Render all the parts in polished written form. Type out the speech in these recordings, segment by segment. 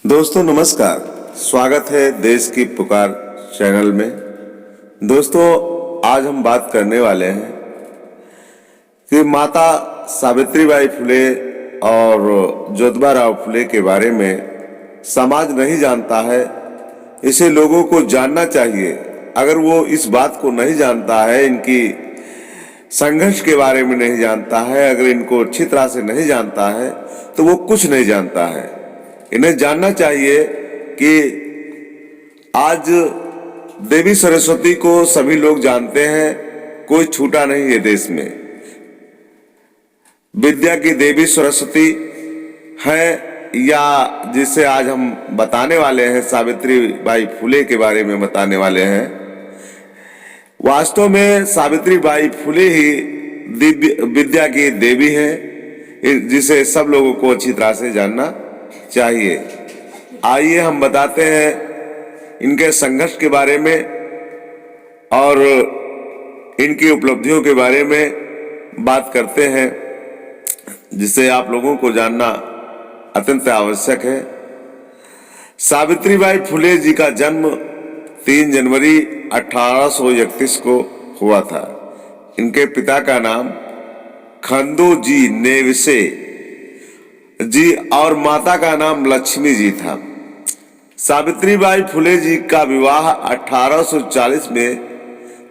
दोस्तों नमस्कार। स्वागत है देश की पुकार चैनल में। दोस्तों आज हम बात करने वाले हैं कि माता सावित्रीबाई फुले और ज्योतिबा राव फुले के बारे में समाज नहीं जानता है। इसे लोगों को जानना चाहिए। अगर वो इस बात को नहीं जानता है, इनकी संघर्ष के बारे में नहीं जानता है, अगर इनको अच्छी तरह से नहीं जानता है तो वो कुछ नहीं जानता है। इन्हें जानना चाहिए कि आज देवी सरस्वती को सभी लोग जानते हैं, कोई छूटा नहीं है देश में। विद्या की देवी सरस्वती है, या जिसे आज हम बताने वाले हैं, सावित्रीबाई फुले के बारे में बताने वाले हैं। वास्तव में सावित्रीबाई फुले ही दिव्य विद्या की देवी हैं, जिसे सब लोगों को अच्छी तरह से जानना चाहिए। आइए हम बताते हैं इनके संघर्ष के बारे में और इनकी उपलब्धियों के बारे में बात करते हैं, जिसे आप लोगों को जानना अत्यंत आवश्यक है। सावित्रीबाई फुले जी का जन्म 3 जनवरी 1831 को हुआ था। इनके पिता का नाम खंदू जी नेवसे जी और माता का नाम लक्ष्मी जी था। सावित्रीबाई फुले जी का विवाह 1840 में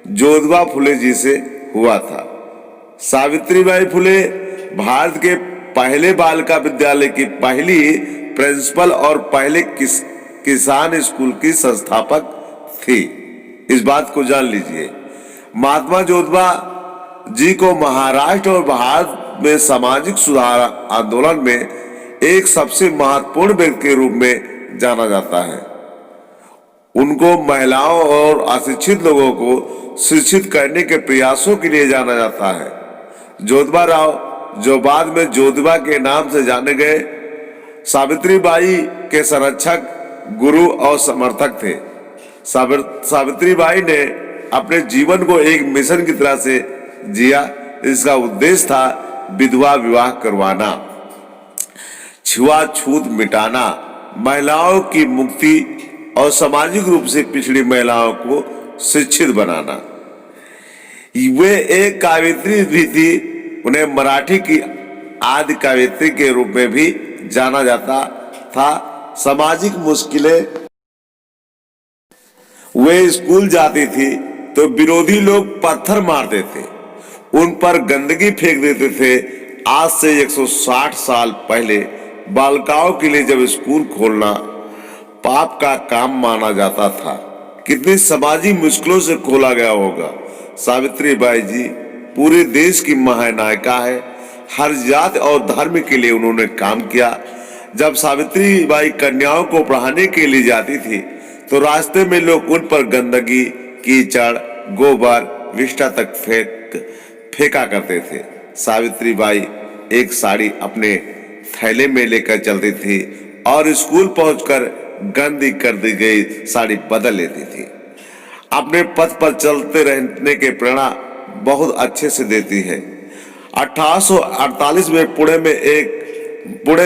ज्योतिबा फुले जी से हुआ था। सावित्रीबाई फुले भारत के पहले बालिका विद्यालय की पहली प्रिंसिपल और पहले किसान स्कूल की संस्थापक थी। इस बात को जान लीजिए। महात्मा ज्योतिबा जी को महाराष्ट्र और भारत में सामाजिक सुधार आंदोलन में एक सबसे महत्वपूर्ण व्यक्ति के रूप में जाना जाता है। उनको महिलाओं और अशिक्षित लोगों को शिक्षित करने के प्रयासों के लिए जाना जाता है। ज्योतिबा राव, जो बाद में ज्योतिबा के नाम से जाने गए, सावित्रीबाई के संरक्षक, गुरु और समर्थक थे। सावित्रीबाई ने अपने जीवन को एक मिशन की तरह से जिया। इसका उद्देश्य था विधवा विवाह करवाना, छुआछूत मिटाना, महिलाओं की मुक्ति और सामाजिक रूप से पिछड़ी महिलाओं को शिक्षित बनाना। वे एक कवयित्री भी थी। उन्हें मराठी की आदि कवयित्री के रूप में भी जाना जाता था। सामाजिक मुश्किलें, वे स्कूल जाती थी तो विरोधी लोग पत्थर मारते थे, उन पर गंदगी फेंक देते थे। आज से 160 साल पहले बालिकाओं के लिए जब स्कूल खोलना पाप का काम माना जाता था, कितनी सामाजिक मुश्किलों से खोला गया होगा। सावित्रीबाई जी पूरे देश की महानायिका है। हर जाति और धर्म के लिए उन्होंने काम किया। जब सावित्रीबाई कन्याओं को पढ़ाने के लिए जाती थी तो रास्ते में लोग उन पर गंदगी, कीचड़, गोबर, विष्ठा तक फेंका करते थे। सावित्रीबाई एक साड़ी अपने थैले में लेकर चलती थी और स्कूल पहुंचकर गंदी कर दी गई साड़ी बदल लेती थी। अपने पथ पर चलते रहने के प्रेरणा बहुत अच्छे से देती है। 1848 में पुणे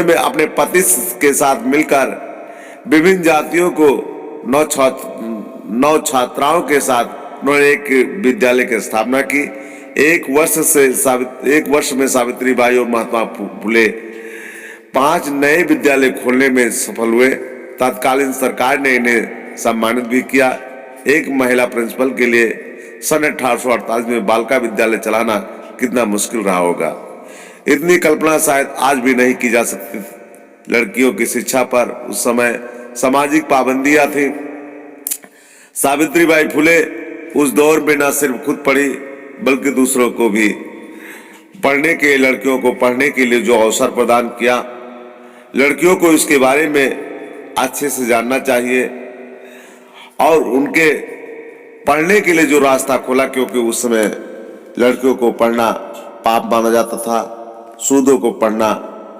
में अपने पति के साथ मिलकर विभिन्न जातियों को 9 छात्राओं के साथ उन्होंने एक विद्यालय की स्थापना की। एक वर्ष में सावित्रीबाई और महात्मा फुले 5 नए विद्यालय खोलने में सफल हुए। तत्कालीन सरकार ने इन्हें सम्मानित भी किया। एक महिला प्रिंसिपल के लिए सन 1848 में बालिका विद्यालय चलाना कितना मुश्किल रहा होगा, इतनी कल्पना शायद आज भी नहीं की जा सकती। लड़कियों की शिक्षा पर उस समय सामाजिक पाबंदियां थी। सावित्रीबाई फुले उस दौर में न सिर्फ खुद पढ़ी बल्कि दूसरों को भी पढ़ने के, लड़कियों को पढ़ने के लिए जो अवसर प्रदान किया। लड़कियों को इसके बारे में अच्छे से जानना चाहिए और उनके पढ़ने के लिए जो रास्ता खोला, क्योंकि उस समय लड़कियों को पढ़ना पाप माना जाता था, शूद्रों को पढ़ना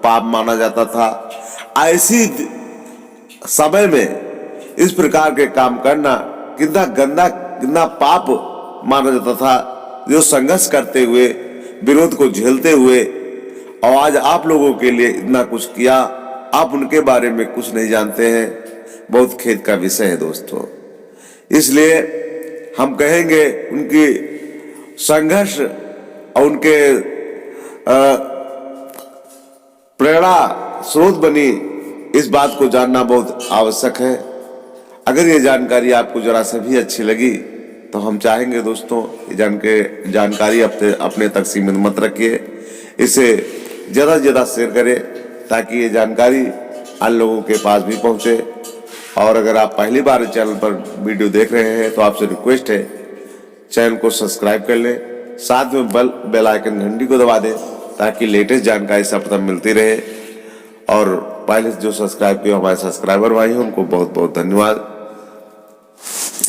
पाप माना जाता था। ऐसी समय में इस प्रकार के काम करना कितना गंदा, कितना पाप माना जाता था। जो संघर्ष करते हुए, विरोध को झेलते हुए और आज आप लोगों के लिए इतना कुछ किया, आप उनके बारे में कुछ नहीं जानते हैं, बहुत खेद का विषय है दोस्तों। इसलिए हम कहेंगे उनकी संघर्ष और उनके प्रेरणा स्रोत बनी, इस बात को जानना बहुत आवश्यक है। अगर ये जानकारी आपको जरा से भी अच्छी लगी तो हम चाहेंगे दोस्तों ये जानकारी अपने तक सीमित मत रखिए, इसे ज़्यादा से ज़्यादा शेयर करें ताकि ये जानकारी अन्य लोगों के पास भी पहुंचे। और अगर आप पहली बार चैनल पर वीडियो देख रहे हैं तो आपसे रिक्वेस्ट है चैनल को सब्सक्राइब कर लें, साथ में बेल आइकन घंटी को दबा दें ताकि लेटेस्ट जानकारी सर्वप्रथम मिलती रहे। और पहले जो सब्सक्राइब किए हमारे सब्सक्राइबर भाई हैं उनको बहुत बहुत धन्यवाद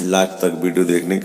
लास्ट तक वीडियो देखने के लिए।